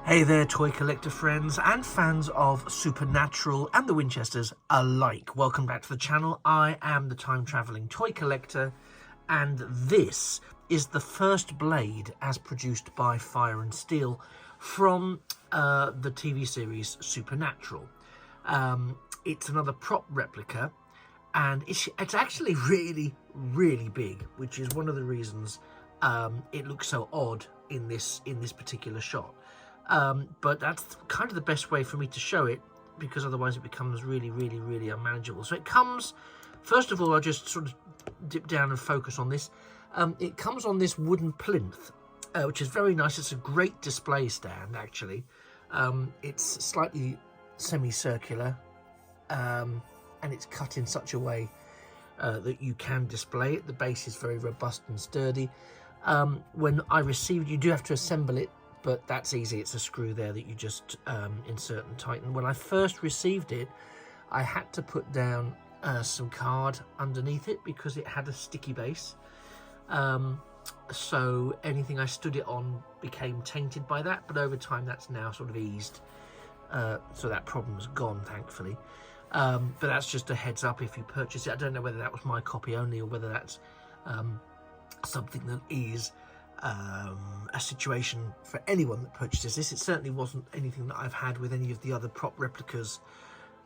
Hey there, toy collector friends and fans of Supernatural and the Winchesters alike. Welcome back to the channel. I am the time-travelling toy collector, and this is the first blade as produced by Fire and Steel from the TV series Supernatural. It's another prop replica, and it's actually really big, which is one of the reasons it looks so odd in this particular shot. But that's kind of the best way for me to show it, because otherwise it becomes really unmanageable. So it comes, first of all, I'll just sort of dip down and focus on this. It comes on this wooden plinth, which is very nice. It's a great display stand, actually. It's slightly semicircular, and it's cut in such a way that you can display it. The base is very robust and sturdy. When I received, you do have to assemble it, but that's easy. It's a screw there that you just insert and tighten. When I first received it, I had to put down some card underneath it because it had a sticky base. So anything I stood it on became tainted by that, but over time that's now sort of eased. So that problem's gone, thankfully. But that's just a heads up if you purchase it. I don't know whether that was my copy only or whether that's something that is a situation for anyone that purchases this. It certainly wasn't anything that I've had with any of the other prop replicas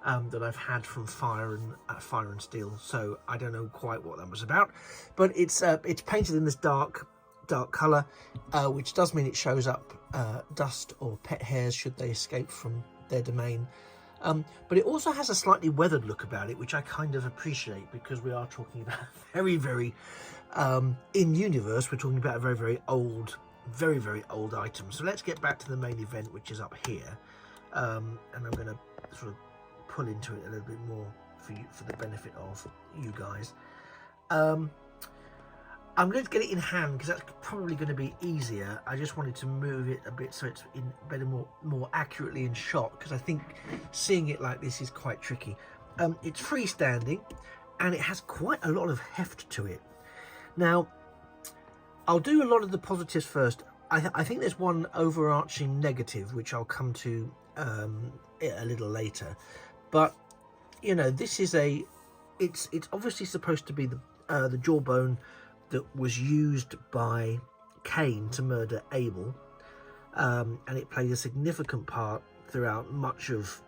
that I've had from Fire and Steel, so I don't know quite what that was about. But it's painted in this dark colour, which does mean it shows up dust or pet hairs should they escape from their domain. But it also has a slightly weathered look about it, which I kind of appreciate, because we are talking about very in universe, we're talking about a very old item. So let's get back to the main event, which is up here, and I'm going to sort of pull into it a little bit more for you, for the benefit of you guys. I'm going to get it in hand because that's probably going to be easier. I just wanted to move it a bit so it's in better, more accurately in shot, because I think seeing it like this is quite tricky. It's freestanding, and it has quite a lot of heft to it. Now, I'll do a lot of the positives first. I think there's one overarching negative, which I'll come to a little later. But, you know, this is it's obviously supposed to be the jawbone that was used by Cain to murder Abel. And it played a significant part throughout much of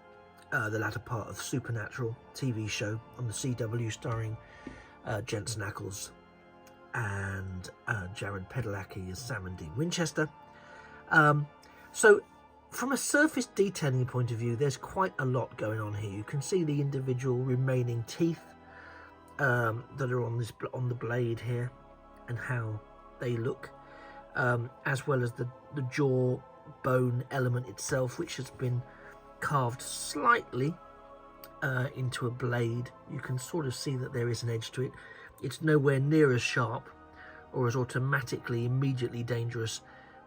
the latter part of Supernatural TV show on the CW, starring Jensen Ackles and Jared Padalecki as Sam and Dean Winchester. So from a surface detailing point of view, there's quite a lot going on here. You can see the individual remaining teeth that are on the blade here, and how they look, as well as the jaw bone element itself, which has been carved slightly into a blade. You can sort of see that there is an edge to it. It's nowhere near as sharp or as automatically immediately dangerous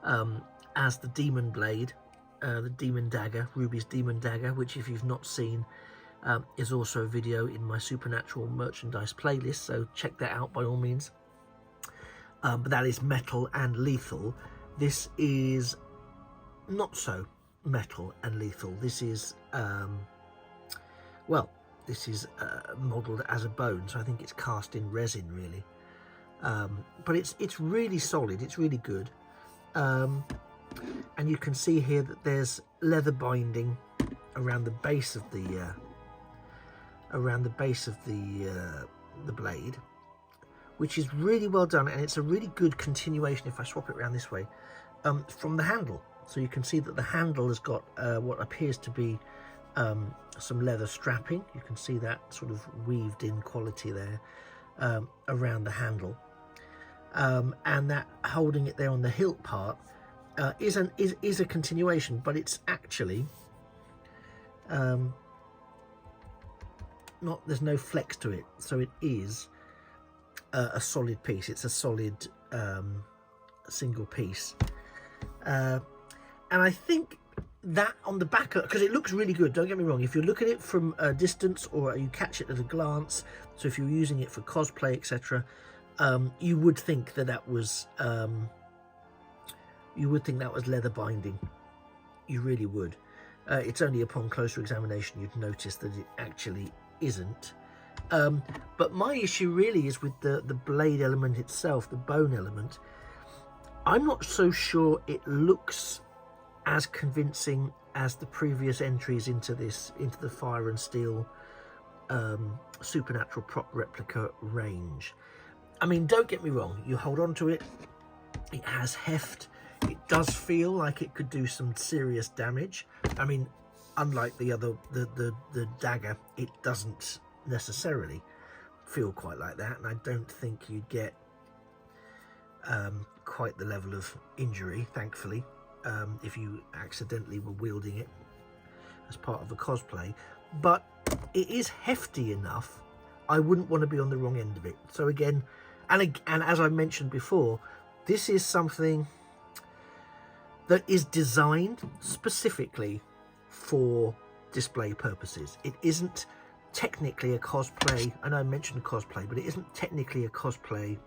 as the demon blade, the demon dagger, Ruby's demon dagger, which, if you've not seen, is also a video in my Supernatural merchandise playlist, so check that out by all means. But that is metal and lethal. This is not so metal and lethal. This is well, this is modelled as a bone, so I think it's cast in resin, really. But it's really solid. It's really good. And you can see here that there's leather binding around the base of the blade, which is really well done, and it's a really good continuation, if I swap it around this way, from the handle. So you can see that the handle has got what appears to be some leather strapping. You can see that sort of weaved in quality there around the handle, and that holding it there on the hilt part is a continuation, but it's actually there's no flex to it, so it is a solid piece. It's a solid single piece, and I think that on the back, because it looks really good, don't get me wrong, if you look at it from a distance or you catch it at a glance, so if you're using it for cosplay, etc., you would think that was leather binding. You really would. It's only upon closer examination you'd notice that it actually isn't. But my issue really is with the blade element itself, the bone element. I'm not so sure it looks as convincing as the previous entries into the Fire and Steel Supernatural Prop Replica range. I mean, don't get me wrong, you hold on to it, it has heft, it does feel like it could do some serious damage. I mean, unlike the other, the dagger, it doesn't necessarily feel quite like that, and I don't think you'd get quite the level of injury, thankfully, if you accidentally were wielding it as part of a cosplay. But it is hefty enough, I wouldn't want to be on the wrong end of it. So again, and as I mentioned before, this is something that is designed specifically for display purposes. It isn't technically a cosplay, and I mentioned cosplay, but it isn't technically a cosplay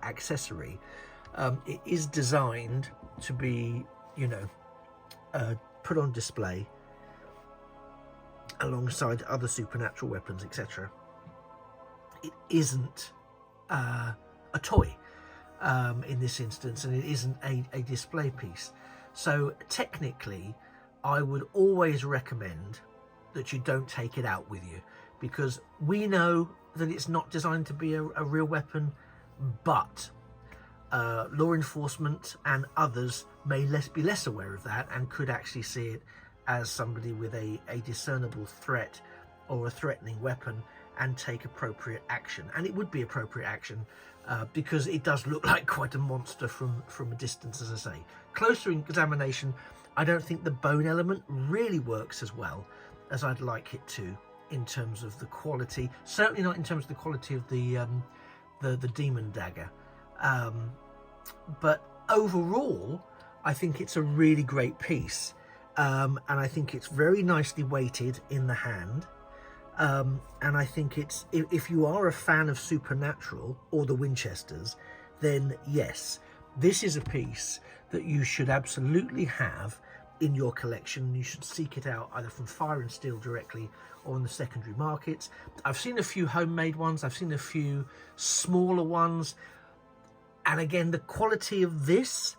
accessory. It is designed to be, you know, put on display alongside other supernatural weapons, etc. It isn't a toy in this instance, and it isn't a display piece. So technically, I would always recommend that you don't take it out with you, because we know that it's not designed to be a real weapon, but law enforcement and others may be less aware of that and could actually see it as somebody with a discernible threat or a threatening weapon and take appropriate action. And it would be appropriate action because it does look like quite a monster from a distance, as I say. Closer examination, I don't think the bone element really works as well as I'd like it to in terms of the quality. Certainly not in terms of the quality of the demon dagger. But overall, I think it's a really great piece. And I think it's very nicely weighted in the hand. And I think it's, if you are a fan of Supernatural or the Winchesters, then yes, this is a piece that you should absolutely have in your collection. You should seek it out either from Fire and Steel directly or on the secondary markets. I've seen a few homemade ones, I've seen a few smaller ones, and again, the quality of this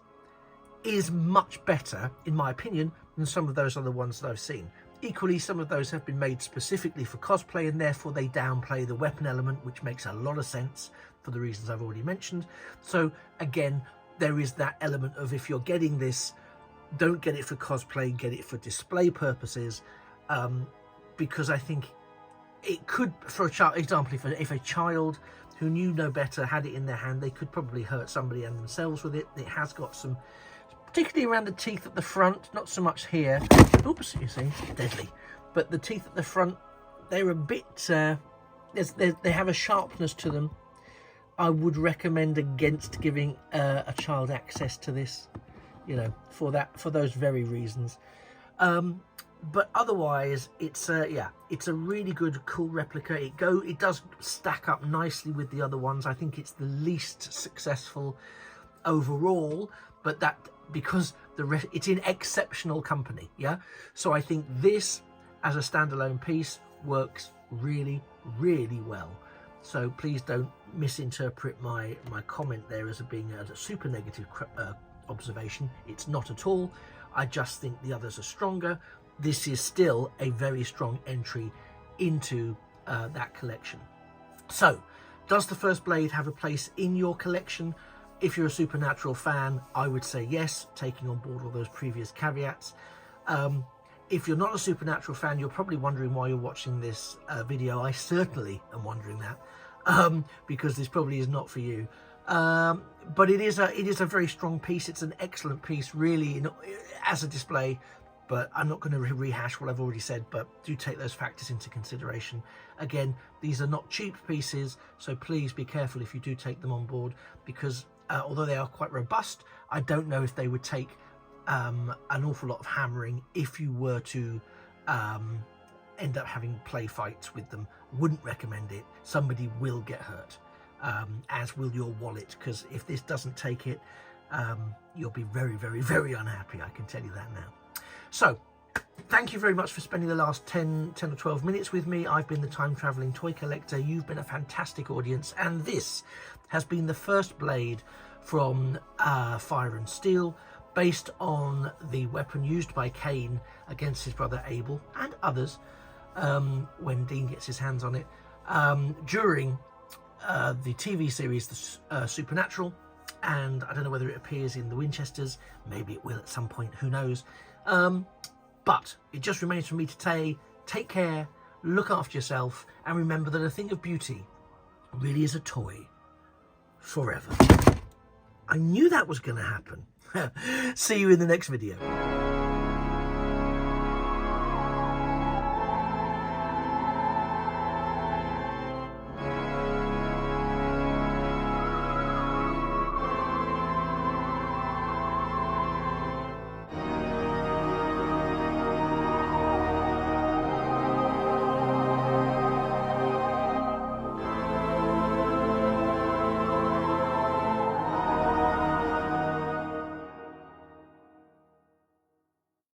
is much better, in my opinion, than some of those other ones that I've seen. Equally, some of those have been made specifically for cosplay, and therefore they downplay the weapon element, which makes a lot of sense for the reasons I've already mentioned. So again, there is that element of, if you're getting this, don't get it for cosplay, get it for display purposes, because I think it could, for example, if a child who knew no better had it in their hand, they could probably hurt somebody and themselves with it. It has got some, particularly around the teeth at the front, not so much here. Oops, you see, it's deadly. But the teeth at the front, they're a bit, they have a sharpness to them. I would recommend against giving a child access to this, you know, for those very reasons. But otherwise, it's a really good, cool replica. It does stack up nicely with the other ones. I think it's the least successful overall, but that because it's in exceptional company, yeah. So I think this, as a standalone piece, works really, really well. So please don't misinterpret my comment there as being a super negative observation. It's not at all. I just think the others are stronger. This is still a very strong entry into that collection. So, does the First Blade have a place in your collection? If you're a Supernatural fan, I would say yes, taking on board all those previous caveats. If you're not a Supernatural fan, you're probably wondering why you're watching this video. I certainly am wondering that, because this probably is not for you. But it is a very strong piece. It's an excellent piece, really, as a display. But I'm not going to rehash what I've already said, but do take those factors into consideration. Again, these are not cheap pieces, so please be careful if you do take them on board, because although they are quite robust, I don't know if they would take an awful lot of hammering if you were to end up having play fights with them. Wouldn't recommend it. Somebody will get hurt, as will your wallet, because if this doesn't take it, you'll be very, very, very unhappy. I can tell you that now. So, thank you very much for spending the last 10 or 12 minutes with me. I've been the Time Travelling Toy Collector. You've been a fantastic audience. And this has been the first blade from Fire and Steel, based on the weapon used by Cain against his brother Abel and others, when Dean gets his hands on it, during the TV series Supernatural. And I don't know whether it appears in the Winchesters. Maybe it will at some point, who knows. But it just remains for me to say, take care, look after yourself, and remember that a thing of beauty really is a toy forever. I knew that was going to happen. See you in the next video.